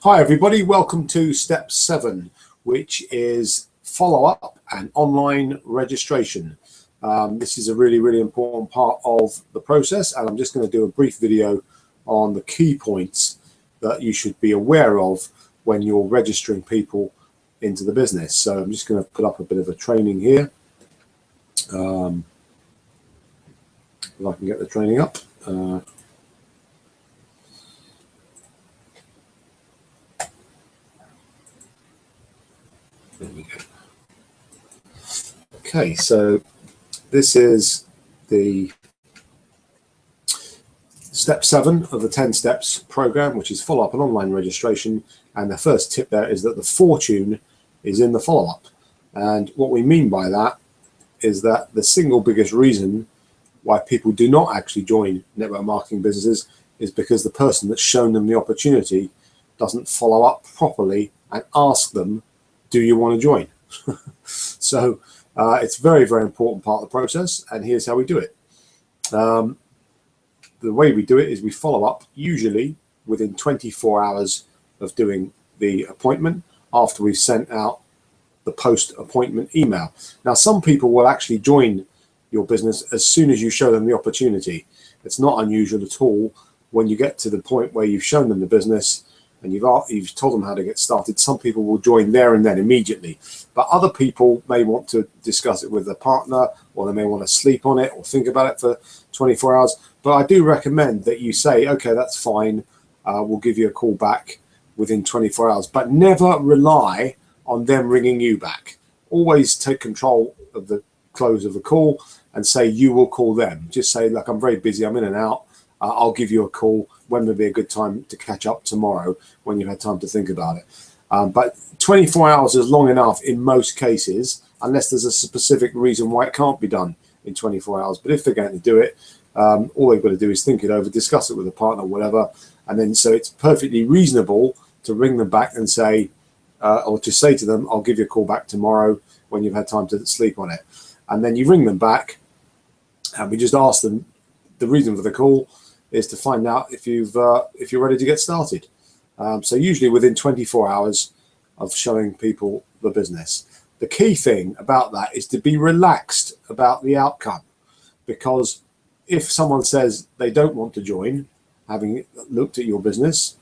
Hi everybody, welcome to step 7, which is follow-up and online registration. This is a really important part of the process, and I'm just going to do a brief video on the key points that you should be aware of when you're registering people into the business. So I'm just going to put up a bit of a training here. If I can get the training up. There we go. Okay, so this is the step 7 of the 10 steps program, which is follow-up and online registration. And the first tip there is that the fortune is in the follow-up. And what we mean by that is that the single biggest reason why people do not actually join network marketing businesses is because the person that's shown them the opportunity doesn't follow up properly and ask them, do you want to join? So it's a very important part of the process, and here's how we do it. The way we do it is we follow up usually within 24 hours of doing the appointment after we've sent out the post-appointment email. Now, some people will actually join your business as soon as you show them the opportunity. It's not unusual at all when you get to the point where you've shown them the business and you've told them how to get started. Some people will join there and then immediately, but other people may want to discuss it with their partner, or they may want to sleep on it or think about it for 24 hours. But I do recommend that you say, okay, that's fine, we'll give you a call back within 24 hours, but never rely on them ringing you back. Always take control of the close of the call and say you will call them. Just say, look, I'm very busy, I'm in and out, I'll give you a call. When would be a good time to catch up tomorrow when you've had time to think about it? But 24 hours is long enough in most cases, unless there's a specific reason why it can't be done in 24 hours. But if they're going to do it, all they've got to do is think it over, discuss it with a partner, whatever. And then so it's perfectly reasonable to ring them back and say, or to say to them, I'll give you a call back tomorrow when you've had time to sleep on it. And then you ring them back and we just ask them, the reason for the call is to find out if you're ready to get started. So usually within 24 hours of showing people the business. The key thing about that is to be relaxed about the outcome, because if someone says they don't want to join, having looked at your business,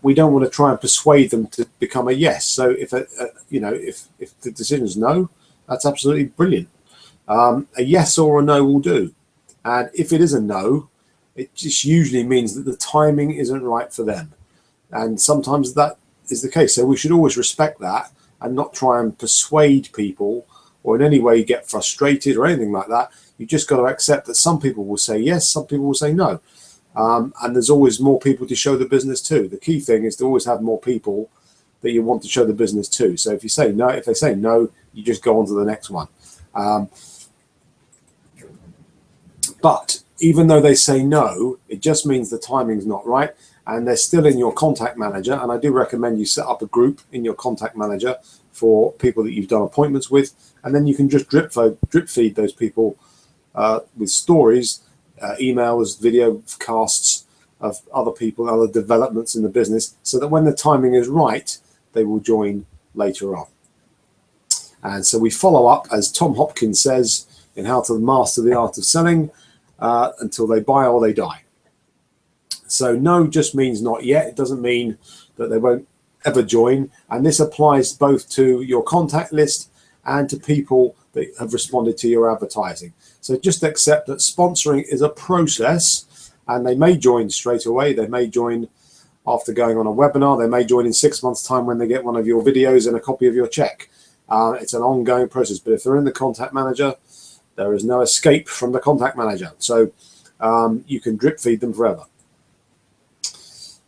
we don't want to try and persuade them to become a yes. So if the decision is no, that's absolutely brilliant. A yes or a no will do. And if it is a no, it just usually means that the timing isn't right for them. And sometimes that is the case. So we should always respect that and not try and persuade people or in any way get frustrated or anything like that. You just got to accept that some people will say yes, some people will say no. And there's always more people to show the business to. The key thing is to always have more people that you want to show the business to. So if you say no, if they say no, you just go on to the next one. But even though they say no, it just means the timing's not right and they're still in your contact manager. And I do recommend you set up a group in your contact manager for people that you've done appointments with. And then you can just drip feed those people with stories, emails, video casts of other people, other developments in the business, so that when the timing is right, they will join later on. And so we follow up, as Tom Hopkins says in How to Master the Art of Selling, until they buy or they die. So no just means not yet. It doesn't mean that they won't ever join. And this applies both to your contact list and to people that have responded to your advertising. So just accept that sponsoring is a process, and they may join straight away. They may join after going on a webinar. They may join in 6 months' time when they get one of your videos and a copy of your check. It's an ongoing process. But if they're in the contact manager, there is no escape from the contact manager. So you can drip feed them forever.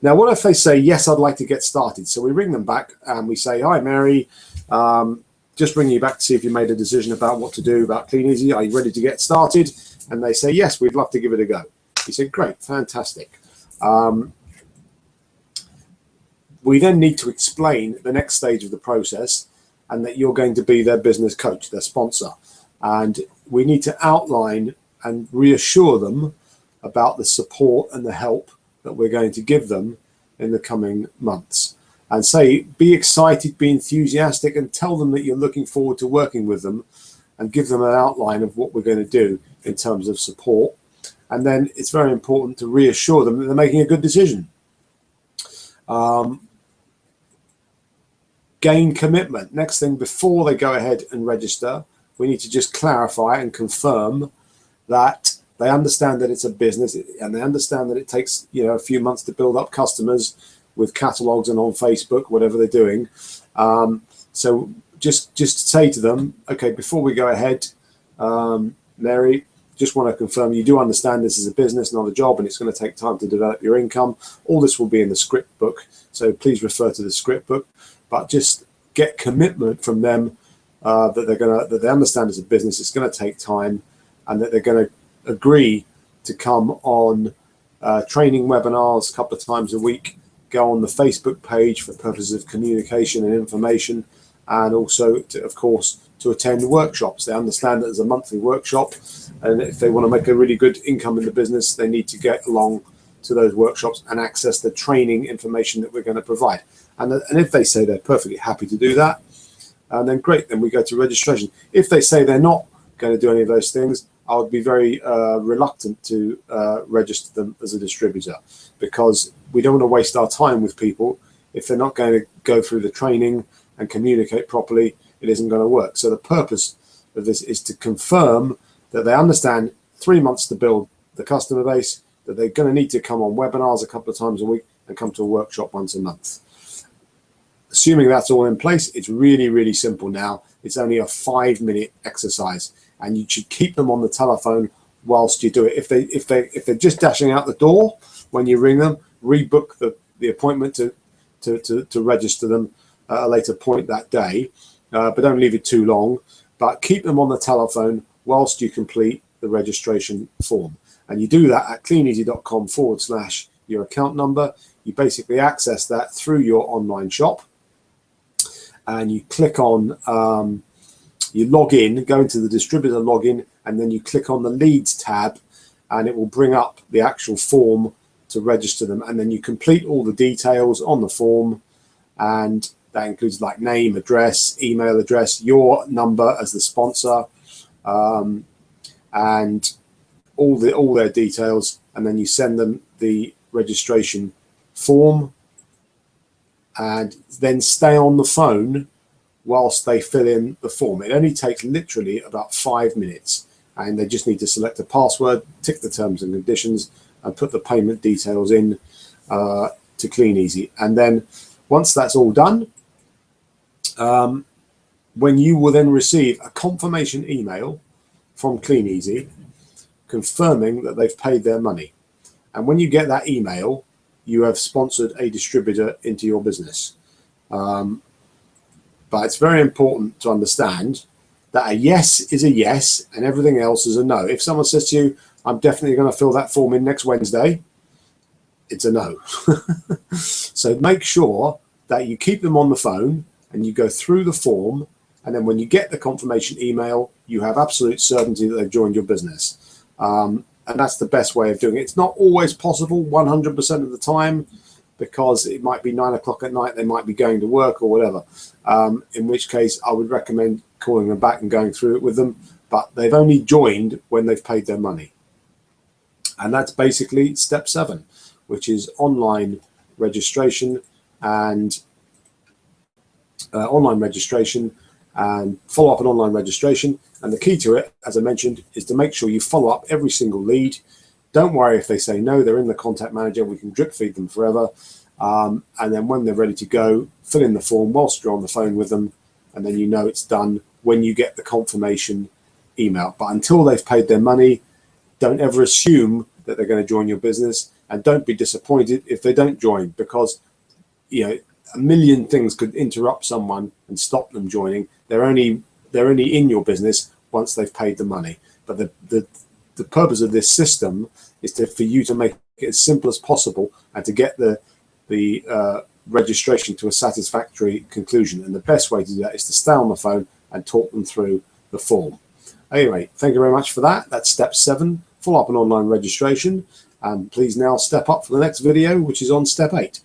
Now, what if they say, yes, I'd like to get started? So we ring them back and we say, hi, Mary, just ringing you back to see if you made a decision about what to do about Clean Easy. Are you ready to get started? And they say, yes, we'd love to give it a go. We said, great, fantastic. We then need to explain the next stage of the process and that you're going to be their business coach, their sponsor. And we need to outline and reassure them about the support and the help that we're going to give them in the coming months. and say, be excited, be enthusiastic, and tell them that you're looking forward to working with them, and give them an outline of what we're going to do in terms of support. And then it's very important to reassure them that they're making a good decision. Gain commitment. Next thing, before they go ahead and register, we need to just clarify and confirm that they understand that it's a business, and they understand that it takes, you know, a few months to build up customers with catalogs and on Facebook, whatever they're doing. So just say to them, okay, before we go ahead, Mary, just want to confirm you do understand this is a business, not a job, and it's going to take time to develop your income. All this will be in the script book, so please refer to the script book. But just get commitment from them that they understand as a business it's going to take time, and that they're going to agree to come on training webinars a couple of times a week, go on the Facebook page for purposes of communication and information, and also, of course, to attend workshops. They understand that there's a monthly workshop, and if they want to make a really good income in the business, they need to get along to those workshops and access the training information that we're going to provide. And if they say they're perfectly happy to do that, then great, then we go to registration. If they say they're not going to do any of those things, I would be very reluctant to register them as a distributor, because we don't want to waste our time with people. If they're not going to go through the training and communicate properly, it isn't going to work. So the purpose of this is to confirm that they understand 3 months to build the customer base, that they're going to need to come on webinars a couple of times a week and come to a workshop once a month. Assuming that's all in place, it's really, really simple now. It's only a 5-minute exercise, and you should keep them on the telephone whilst you do it. If they're just dashing out the door when you ring them, rebook the appointment to register them at a later point that day, but don't leave it too long. But keep them on the telephone whilst you complete the registration form, and you do that at cleaneasy.com/your account number. You basically access that through your online shop, and you click on you log in, go into the distributor login, and then you click on the leads tab, and it will bring up the actual form to register them. And then you complete all the details on the form, and that includes like name, address, email address, your number as the sponsor, and all their details. And then you send them the registration form, and then stay on the phone whilst they fill in the form. It only takes literally about 5 minutes, and they just need to select a password, tick the terms and conditions, and put the payment details in to CleanEasy. And then once that's all done, when you will then receive a confirmation email from CleanEasy confirming that they've paid their money. And when you get that email, you have sponsored a distributor into your business. But it's very important to understand that a yes is a yes and everything else is a no. If someone says to you, I'm definitely going to fill that form in next Wednesday, it's a no. So make sure that you keep them on the phone and you go through the form, and then when you get the confirmation email, you have absolute certainty that they've joined your business. And that's the best way of doing it. It's not always possible 100% of the time, because it might be 9 o'clock at night, they might be going to work or whatever, in which case I would recommend calling them back and going through it with them. But they've only joined when they've paid their money. And that's basically step 7, which is online registration and follow up on online registration. And the key to it, as I mentioned, is to make sure you follow up every single lead. Don't worry if they say no, they're in the contact manager, we can drip feed them forever. And then when they're ready to go, fill in the form whilst you're on the phone with them, and then you know it's done when you get the confirmation email. But until they've paid their money, don't ever assume that they're going to join your business, and don't be disappointed if they don't join, because a million things could interrupt someone and stop them joining. They're only in your business once they've paid the money. But the purpose of this system is for you to make it as simple as possible and to get the registration to a satisfactory conclusion. And the best way to do that is to stay on the phone and talk them through the form. Anyway, thank you very much for that. That's step 7, follow up on online registration. And please now step up for the next video, which is on step 8.